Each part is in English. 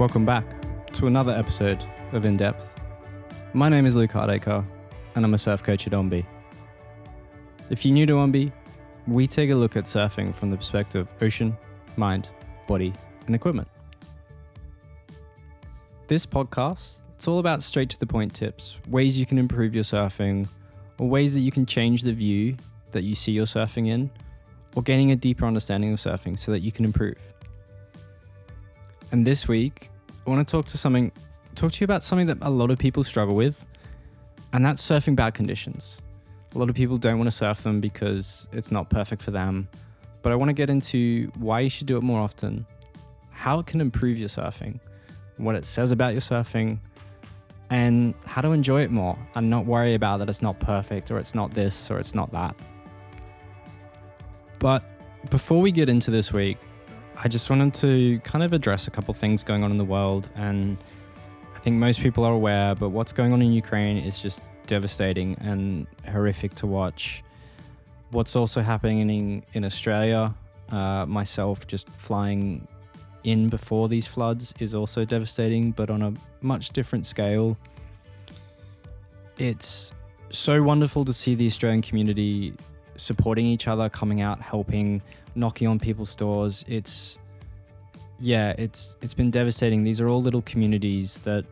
Welcome back to another episode of In Depth. My name is Luke Hardacre, and I'm a surf coach at Ombi. If you're new to Ombi, we take a look at surfing from the perspective of ocean, mind, body, and equipment. This podcast, it's all about straight to the point tips, ways you can improve your surfing, or ways that you can change the view that you see your surfing in, or gaining a deeper understanding of surfing so that you can improve. And this week, I want to talk to you about something that a lot of people struggle with, and that's surfing bad conditions. A lot of people don't want to surf them because it's not perfect for them, but I want to get into why you should do it more often, how it can improve your surfing, what it says about your surfing, and how to enjoy it more and not worry about that it's not perfect or it's not this or it's not that. But before we get into this week, I just wanted to kind of address a couple things going on in the world, and I think most people are aware, but what's going on in Ukraine is just devastating and horrific to watch. What's also happening in Australia, myself just flying in before these floods, is also devastating, but on a much different scale. It's so wonderful to see the Australian community supporting each other, coming out, helping, knocking on people's doors. It's been devastating. These are all little communities that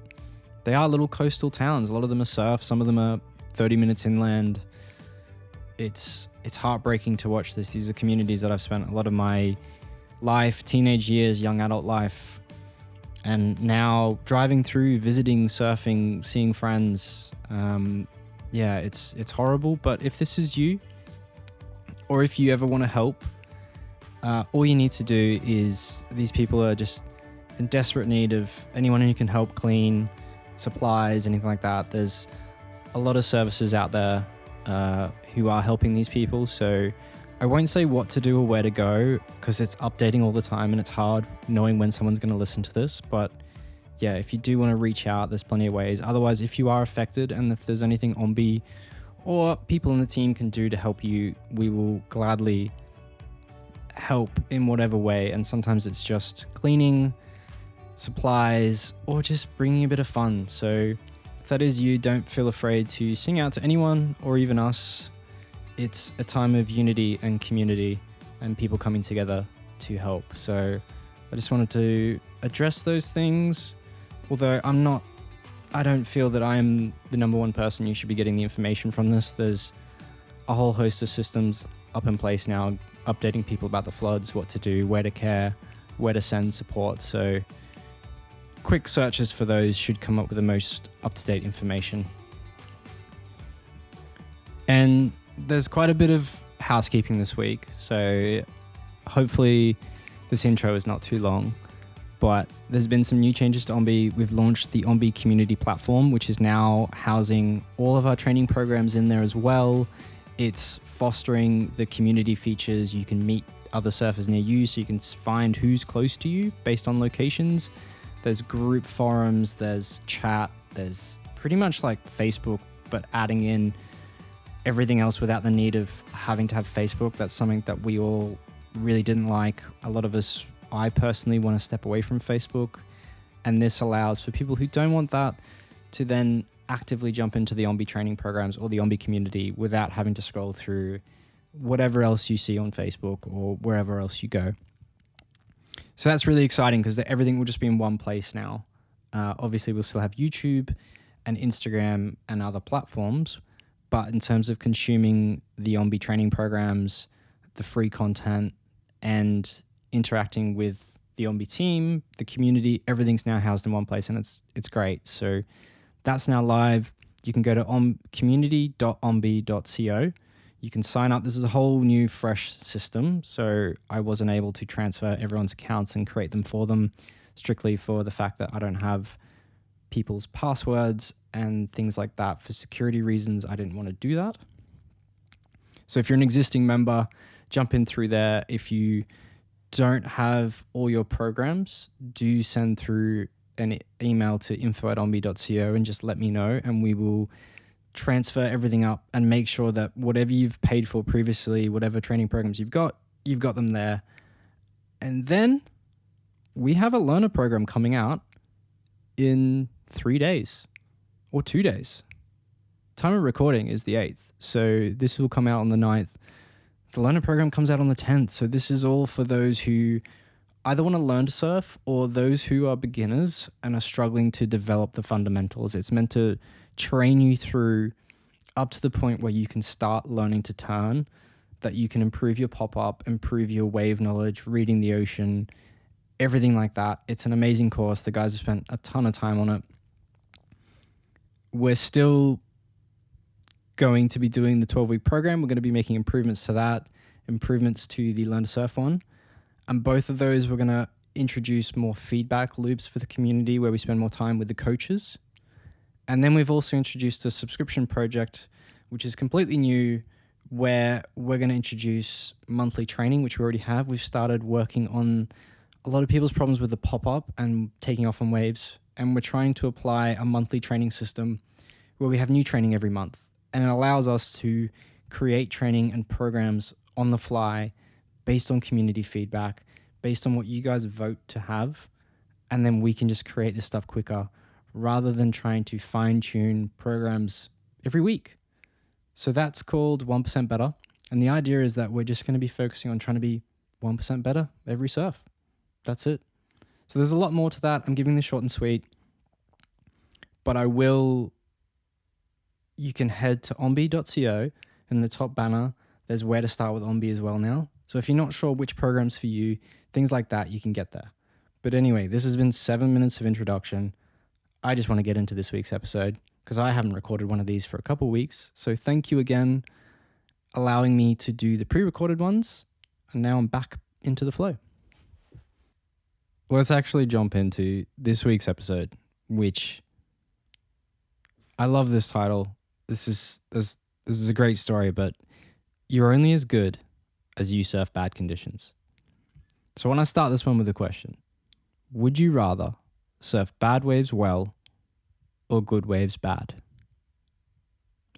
they are little coastal towns. A lot of them are surf, some of them are 30 minutes inland. It's heartbreaking to watch this. These are communities that I've spent a lot of my life, teenage years, young adult life, and now driving through, visiting, surfing, seeing friends. It's horrible, but if this is you, or if you ever want to help, all you need to do is, these people are just in desperate need of anyone who can help clean, supplies, anything like that. There's a lot of services out there who are helping these people. So I won't say what to do or where to go because it's updating all the time and it's hard knowing when someone's going to listen to this. But yeah, if you do want to reach out, there's plenty of ways. Otherwise, if you are affected and if there's anything Ombi or people in the team can do to help you, we will gladly help in whatever way. And sometimes it's just cleaning, supplies, or just bringing a bit of fun. So if that is you, don't feel afraid to sing out to anyone or even us. It's a time of unity and community and people coming together to help. So I just wanted to address those things, although I don't feel that I'm the number one person you should be getting the information from this. There's a whole host of systems up in place now, updating people about the floods, what to do, where to care, where to send support. So quick searches for those should come up with the most up-to-date information. And there's quite a bit of housekeeping this week, so hopefully this intro is not too long. But there's been some new changes to Ombi. We've launched the Ombi community platform, which is now housing all of our training programs in there as well. It's fostering the community features. You can meet other surfers near you, so you can find who's close to you based on locations. There's group forums, there's chat, there's pretty much like Facebook, but adding in everything else without the need of having to have Facebook. That's something that we all really didn't like. A lot of us, I personally want to step away from Facebook, and this allows for people who don't want that to then actively jump into the Ombi training programs or the Ombi community without having to scroll through whatever else you see on Facebook or wherever else you go. So that's really exciting because everything will just be in one place now. Obviously, we'll still have YouTube and Instagram and other platforms, but in terms of consuming the Ombi training programs, the free content, and interacting with the Ombi team, the community, everything's now housed in one place, and it's great. So that's now live. You can go to community.ombi.co. You can sign up. This is a whole new, fresh system, so I wasn't able to transfer everyone's accounts and create them for them, strictly for the fact that I don't have people's passwords and things like that. For security reasons, I didn't want to do that. So if you're an existing member, jump in through there. If you don't have all your programs, do send through an email to info@ombi.co and just let me know, and we will transfer everything up and make sure that whatever you've paid for previously, whatever training programs you've got them there. And then we have a learner program coming out in 3 days or 2 days. Time of recording is the 8th. So this will come out on the 9th. The learner program comes out on the 10th. So this is all for those who either want to learn to surf or those who are beginners and are struggling to develop the fundamentals. It's meant to train you through up to the point where you can start learning to turn, that you can improve your pop-up, improve your wave knowledge, reading the ocean, everything like that. It's an amazing course. The guys have spent a ton of time on it. We're still going to be doing the 12-week program. We're going to be making improvements to that, improvements to the Learn to Surf one. And both of those, we're going to introduce more feedback loops for the community where we spend more time with the coaches. And then we've also introduced a subscription project, which is completely new, where we're going to introduce monthly training, which we already have. We've started working on a lot of people's problems with the pop-up and taking off on waves. And we're trying to apply a monthly training system where we have new training every month. And it allows us to create training and programs on the fly based on community feedback, based on what you guys vote to have. And then we can just create this stuff quicker rather than trying to fine-tune programs every week. So that's called 1% Better. And the idea is that we're just going to be focusing on trying to be 1% better every surf. That's it. So there's a lot more to that. I'm giving this short and sweet. But you can head to ombi.co. In the top banner, there's where to start with Ombi as well now. So if you're not sure which program's for you, things like that, you can get there. But anyway, this has been 7 minutes of introduction. I just want to get into this week's episode because I haven't recorded one of these for a couple of weeks. So thank you again, allowing me to do the pre-recorded ones. And now I'm back into the flow. Let's actually jump into this week's episode, which I love this title. This is a great story, but you're only as good as you surf bad conditions. So I want to start this one with a question. Would you rather surf bad waves well or good waves bad?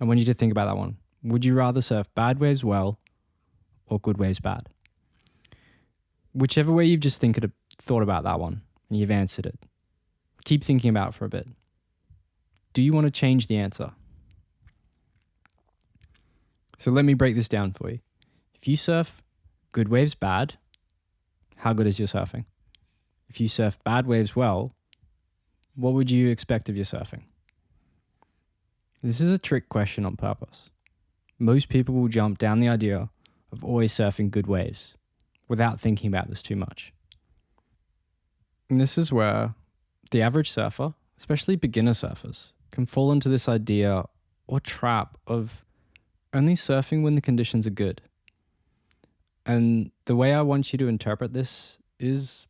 I want you to think about that one. Would you rather surf bad waves well or good waves bad? Whichever way you've just thought about that one and you've answered it, keep thinking about it for a bit. Do you want to change the answer? So let me break this down for you. If you surf good waves bad, how good is your surfing? If you surf bad waves well, what would you expect of your surfing? This is a trick question on purpose. Most people will jump down the idea of always surfing good waves without thinking about this too much. And this is where the average surfer, especially beginner surfers, can fall into this idea or trap of only surfing when the conditions are good. And the way I want you to interpret this is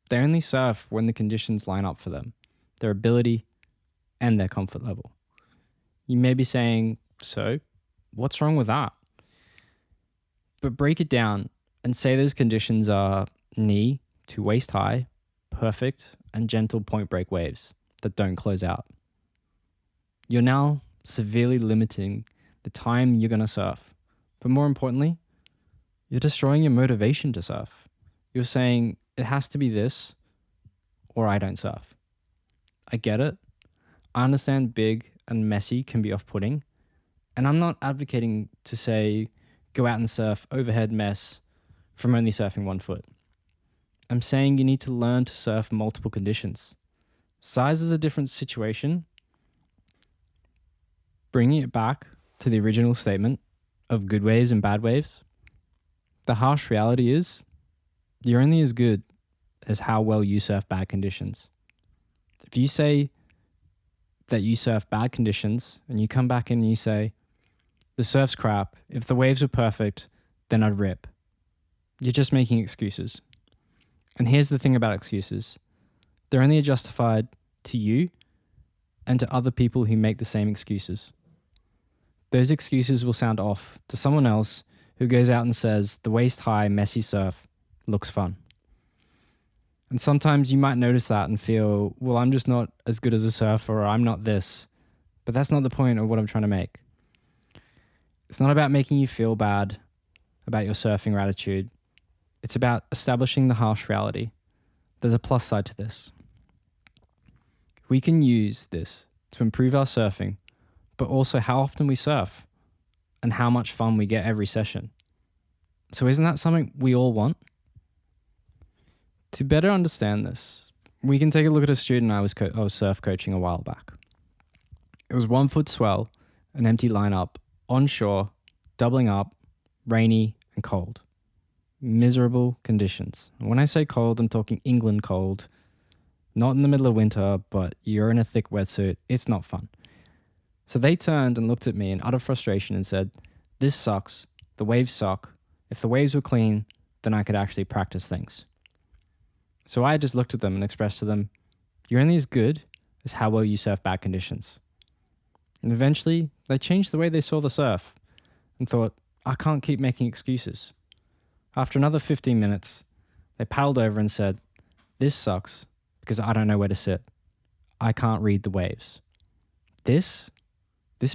they only surf when the conditions line up for them, their ability and their comfort level. You may be saying, so what's wrong with that? But break it down and say those conditions are knee to waist high, perfect and gentle point break waves that don't close out. You're now severely limiting the time you're going to surf. But more importantly, you're destroying your motivation to surf. You're saying it has to be this or I don't surf. I get it. I understand big and messy can be off-putting. And I'm not advocating to say go out and surf overhead mess from only surfing 1 foot. I'm saying you need to learn to surf multiple conditions. Size is a different situation. Bringing it back to the original statement of good waves and bad waves, the harsh reality is you're only as good as how well you surf bad conditions. If you say that you surf bad conditions and you come back in and you say, the surf's crap, if the waves were perfect, then I'd rip. You're just making excuses. And here's the thing about excuses. They're only justified to you and to other people who make the same excuses. Those excuses will sound off to someone else who goes out and says the waist-high, messy surf looks fun. And sometimes you might notice that and feel, well, I'm just not as good as a surfer or I'm not this. But that's not the point of what I'm trying to make. It's not about making you feel bad about your surfing or attitude. It's about establishing the harsh reality. There's a plus side to this. we can use this to improve our surfing, but also how often we surf and how much fun we get every session. So isn't that something we all want? To better understand this, we can take a look at a student I was surf coaching a while back. It was 1 foot swell, an empty lineup, onshore, doubling up, rainy and cold. Miserable conditions. And when I say cold, I'm talking England cold. Not in the middle of winter, but you're in a thick wetsuit. It's not fun. So they turned and looked at me in utter frustration and said, "This sucks. The waves suck. If the waves were clean, then I could actually practice things." So I just looked at them and expressed to them, "You're only as good as how well you surf bad conditions." And eventually, they changed the way they saw the surf and thought, "I can't keep making excuses." After another 15 minutes, they paddled over and said, "This sucks because I don't know where to sit. I can't read the waves." This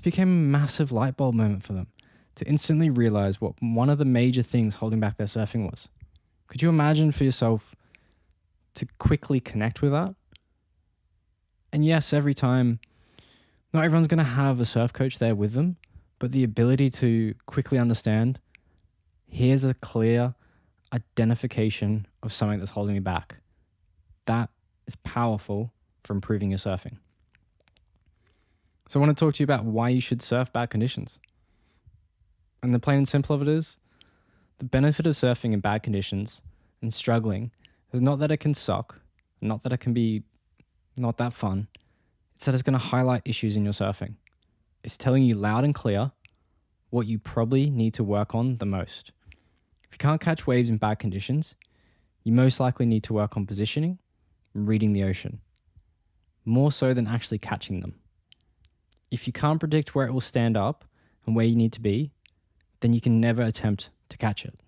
became a massive light bulb moment for them to instantly realize what one of the major things holding back their surfing was. Could you imagine for yourself to quickly connect with that? And yes, every time, not everyone's going to have a surf coach there with them, but the ability to quickly understand, here's a clear identification of something that's holding me back. That is powerful for improving your surfing. So I want to talk to you about why you should surf bad conditions. And the plain and simple of it is, the benefit of surfing in bad conditions and struggling is not that it can suck, not that it can be not that fun. It's that it's going to highlight issues in your surfing. It's telling you loud and clear what you probably need to work on the most. If you can't catch waves in bad conditions, you most likely need to work on positioning and reading the ocean, more so than actually catching them. If you can't predict where it will stand up and where you need to be, then you can never attempt to catch it.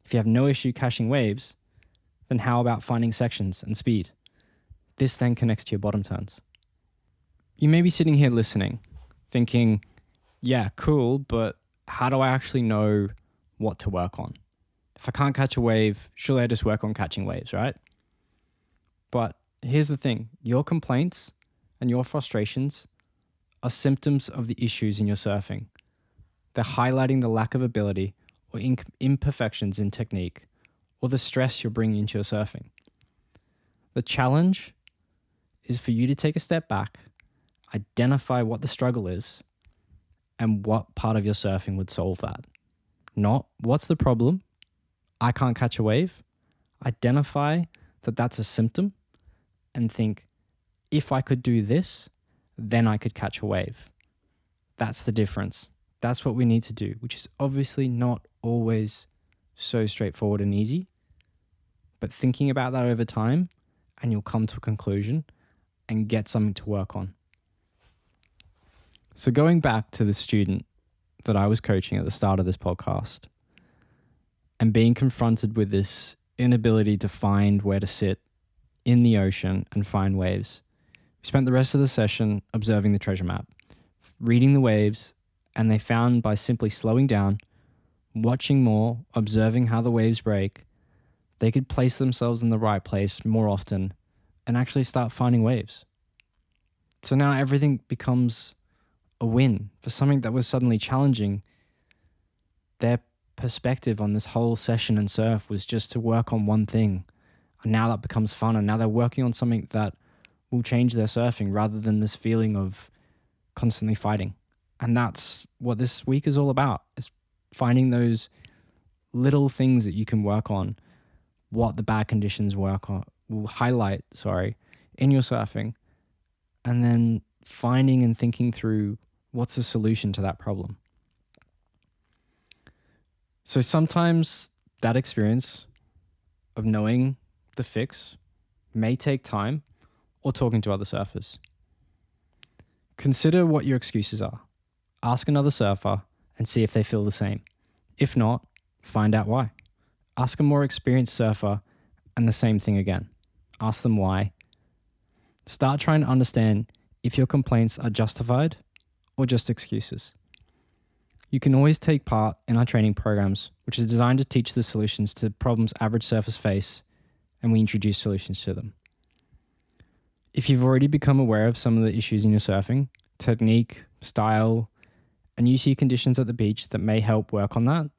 If you have no issue catching waves, then how about finding sections and speed? This then connects to your bottom turns. You may be sitting here listening, thinking, yeah, cool, but how do I actually know what to work on? If I can't catch a wave, surely I just work on catching waves, right? But here's the thing, your complaints and your frustrations are symptoms of the issues in your surfing. They're highlighting the lack of ability or imperfections in technique or the stress you're bringing into your surfing. The challenge is for you to take a step back, identify what the struggle is, and what part of your surfing would solve that. Not, what's the problem? I can't catch a wave. Identify that that's a symptom and think, if I could do this, then I could catch a wave. That's the difference. That's what we need to do, which is obviously not always so straightforward and easy. But thinking about that over time, and you'll come to a conclusion and get something to work on. So going back to the student that I was coaching at the start of this podcast and being confronted with this inability to find where to sit in the ocean and find waves, we spent the rest of the session observing the treasure map, reading the waves, and they found by simply slowing down, watching more, observing how the waves break, they could place themselves in the right place more often and actually start finding waves. So now everything becomes a win for something that was suddenly challenging. Their perspective on this whole session and surf was just to work on one thing. And now that becomes fun, and now they're working on something that will change their surfing rather than this feeling of constantly fighting. And that's what this week is all about, is finding those little things that you can work on, what the bad conditions will highlight, in your surfing, and then finding and thinking through what's the solution to that problem. So sometimes that experience of knowing the fix may take time or talking to other surfers. Consider what your excuses are. Ask another surfer and see if they feel the same. If not, find out why. Ask a more experienced surfer and the same thing again. Ask them why. Start trying to understand if your complaints are justified or just excuses. You can always take part in our training programs, which is designed to teach the solutions to problems average surfers face, and we introduce solutions to them. If you've already become aware of some of the issues in your surfing, technique, style, and you see conditions at the beach that may help work on that,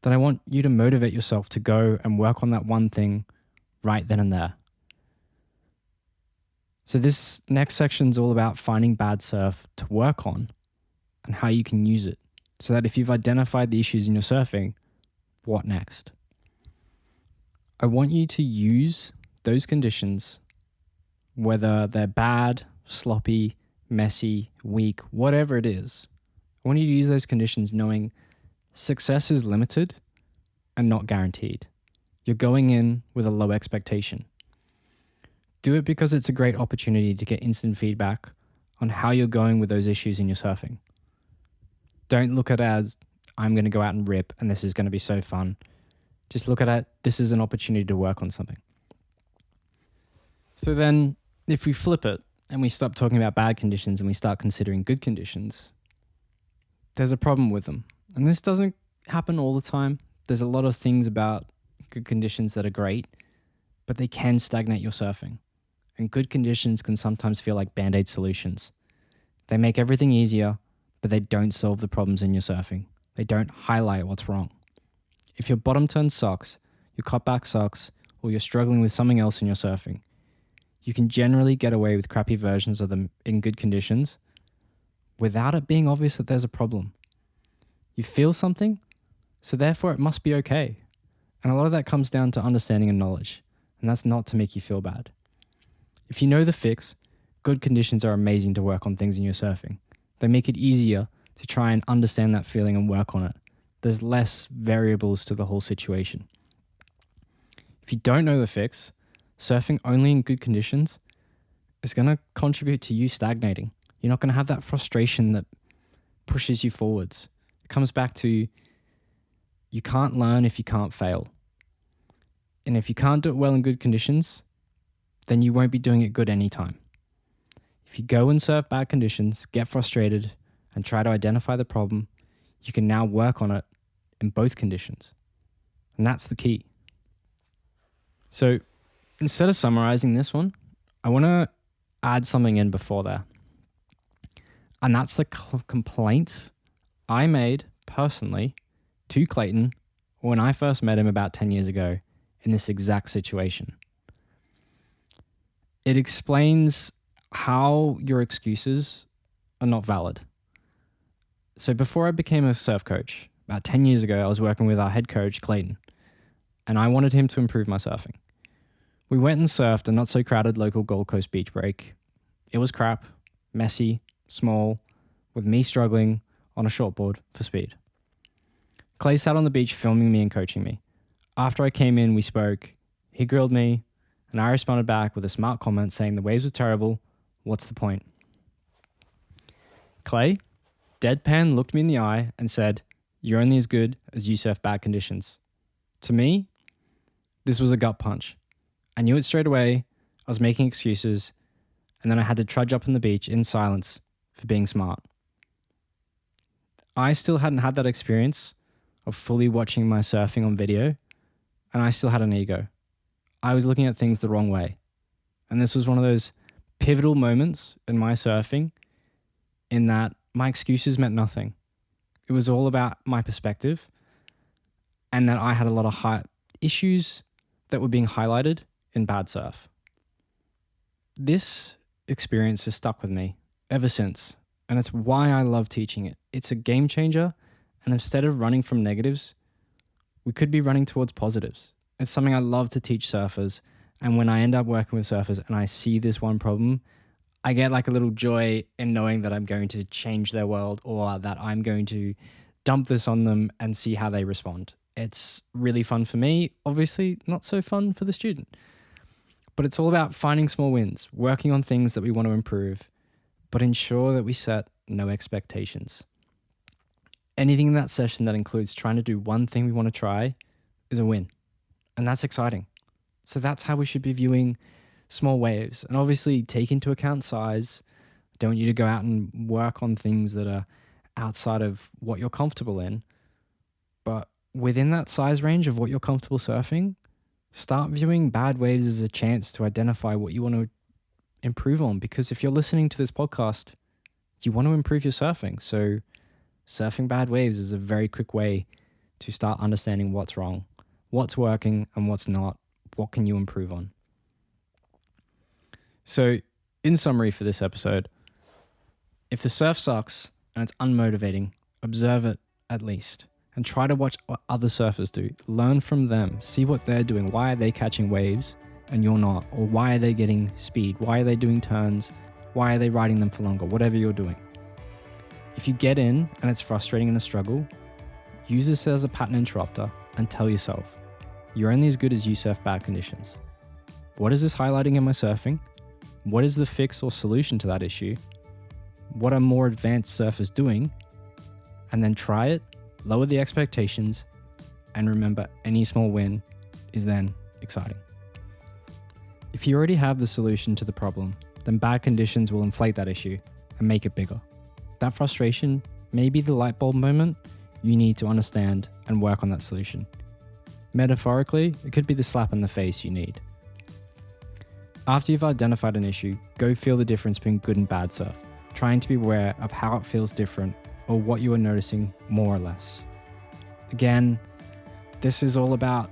then I want you to motivate yourself to go and work on that one thing right then and there. So this next section is all about finding bad surf to work on and how you can use it, so that if you've identified the issues in your surfing, what next? I want you to use those conditions, whether they're bad, sloppy, messy, weak, whatever it is. I want you to use those conditions knowing success is limited and not guaranteed. You're going in with a low expectation. Do it because it's a great opportunity to get instant feedback on how you're going with those issues in your surfing. Don't look at it as, I'm going to go out and rip and this is going to be so fun. Just look at it, this is an opportunity to work on something. So then, if we flip it and we stop talking about bad conditions and we start considering good conditions, there's a problem with them. And this doesn't happen all the time. There's a lot of things about good conditions that are great, but they can stagnate your surfing. And good conditions can sometimes feel like band-aid solutions. They make everything easier, but they don't solve the problems in your surfing. They don't highlight what's wrong. If your bottom turn sucks, your cutback sucks, or you're struggling with something else in your surfing, you can generally get away with crappy versions of them in good conditions without it being obvious that there's a problem. You feel something, so therefore it must be okay. And a lot of that comes down to understanding and knowledge, and that's not to make you feel bad. If you know the fix, good conditions are amazing to work on things in your surfing. They make it easier to try and understand that feeling and work on it. There's less variables to the whole situation. If you don't know the fix, surfing only in good conditions is going to contribute to you stagnating. You're not going to have that frustration that pushes you forwards. It comes back to, you can't learn if you can't fail. And if you can't do it well in good conditions, then you won't be doing it good anytime. If you go and surf bad conditions, get frustrated, and try to identify the problem, you can now work on it in both conditions. And that's the key. So instead of summarizing this one, I want to add something in before there. And that's the complaints I made personally to Clayton when I first met him about 10 years ago in this exact situation. It explains how your excuses are not valid. So before I became a surf coach, about 10 years ago, I was working with our head coach, Clayton, and I wanted him to improve my surfing. We went and surfed a not so crowded local Gold Coast beach break. It was crap, messy, small, with me struggling on a shortboard for speed. Clay sat on the beach filming me and coaching me. After I came in, we spoke. He grilled me, and I responded back with a smart comment saying the waves were terrible. What's the point? Clay, deadpan, looked me in the eye and said, "You're only as good as you surf bad conditions." To me, this was a gut punch. I knew it straight away. I was making excuses, and then I had to trudge up on the beach in silence for being smart. I still hadn't had that experience of fully watching my surfing on video, and I still had an ego. I was looking at things the wrong way. And this was one of those pivotal moments in my surfing in that my excuses meant nothing. It was all about my perspective, and that I had a lot of issues that were being highlighted in bad surf. This experience has stuck with me ever since, and it's why I love teaching it. It's a game changer, and instead of running from negatives, we could be running towards positives. It's something I love to teach surfers, and when I end up working with surfers and I see this one problem, I get like a little joy in knowing that I'm going to change their world, or that I'm going to dump this on them and see how they respond. It's really fun for me, obviously not so fun for the student. But it's all about finding small wins, working on things that we want to improve, but ensure that we set no expectations. Anything in that session that includes trying to do one thing we want to try is a win. And that's exciting. So that's how we should be viewing small waves. And obviously take into account size. I don't want you to go out and work on things that are outside of what you're comfortable in. But within that size range of what you're comfortable surfing, start viewing bad waves as a chance to identify what you want to improve on, because if you're listening to this podcast, you want to improve your surfing. So surfing bad waves is a very quick way to start understanding what's wrong, what's working and what's not, what can you improve on. So in summary for this episode, if the surf sucks and it's unmotivating, observe it at least and try to watch what other surfers do. Learn from them, see what they're doing. Why are they catching waves and you're not? Or why are they getting speed? Why are they doing turns? Why are they riding them for longer? Whatever you're doing. If you get in and it's frustrating and a struggle, use this as a pattern interrupter and tell yourself, you're only as good as you surf bad conditions. What is this highlighting in my surfing? What is the fix or solution to that issue? What are more advanced surfers doing? And then try it, lower the expectations, and remember, any small win is then exciting. If you already have the solution to the problem, then bad conditions will inflate that issue and make it bigger. That frustration may be the light bulb moment you need to understand and work on that solution. Metaphorically, it could be the slap in the face you need. After you've identified an issue, go feel the difference between good and bad surf, trying to be aware of how it feels different or what you are noticing more or less. Again, this is all about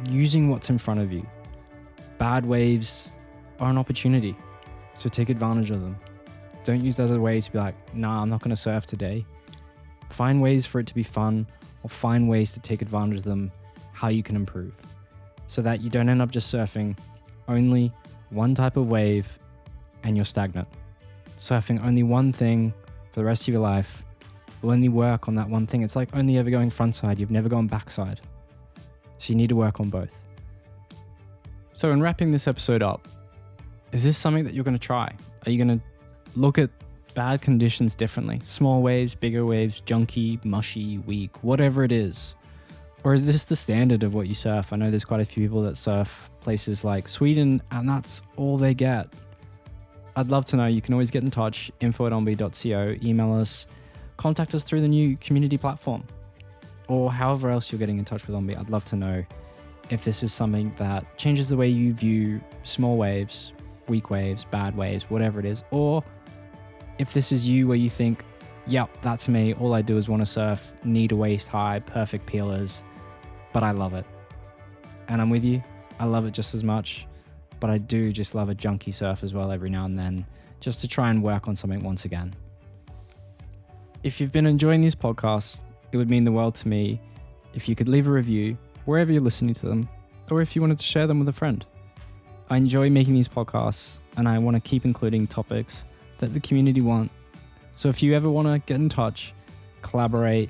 using what's in front of you. Bad waves are an opportunity, so take advantage of them. Don't use that as a way to be like, nah, I'm not going to surf today. Find ways for it to be fun, or find ways to take advantage of them, how you can improve, so that you don't end up just surfing only one type of wave and you're stagnant. Surfing only one thing for the rest of your life will only work on that one thing. It's like only ever going frontside. You've never gone backside. So you need to work on both. So in wrapping this episode up, is this something that you're going to try? Are you going to look at bad conditions differently? Small waves, bigger waves, junky, mushy, weak, whatever it is. Or is this the standard of what you surf? I know there's quite a few people that surf places like Sweden and that's all they get. I'd love to know. You can always get in touch, info@ombi.co, email us, contact us through the new community platform, or however else you're getting in touch with Ombi. I'd love to know if this is something that changes the way you view small waves, weak waves, bad waves, whatever it is, or if this is you where you think, yep, that's me. All I do is want to surf, knee to waist high, perfect peelers, but I love it. And I'm with you. I love it just as much, but I do just love a junky surf as well every now and then, just to try and work on something once again. If you've been enjoying these podcasts, it would mean the world to me if you could leave a review wherever you're listening to them, or if you wanted to share them with a friend. I enjoy making these podcasts and I want to keep including topics that the community want. So if you ever want to get in touch, collaborate,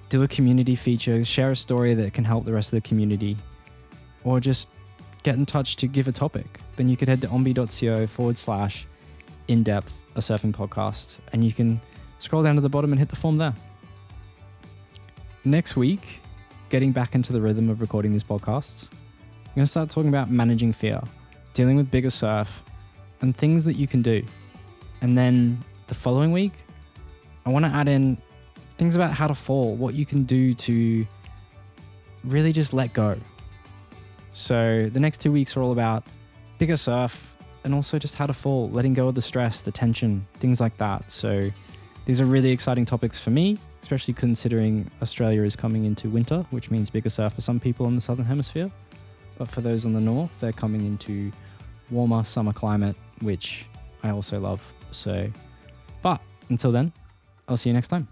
do a community feature, share a story that can help the rest of the community, or just get in touch to give a topic, then you could head to ombi.co/in-depth a surfing podcast, and you can scroll down to the bottom and hit the form there. Next week, getting back into the rhythm of recording these podcasts, I'm going to start talking about managing fear, dealing with bigger surf, and things that you can do. And then the following week, I want to add in things about how to fall, what you can do to really just let go. So the next 2 weeks are all about bigger surf and also just how to fall, letting go of the stress, the tension, things like that. So these are really exciting topics for me, especially considering Australia is coming into winter, which means bigger surf for some people in the Southern Hemisphere. But for those on the north, they're coming into warmer summer climate, which I also love. So, but until then, I'll see you next time.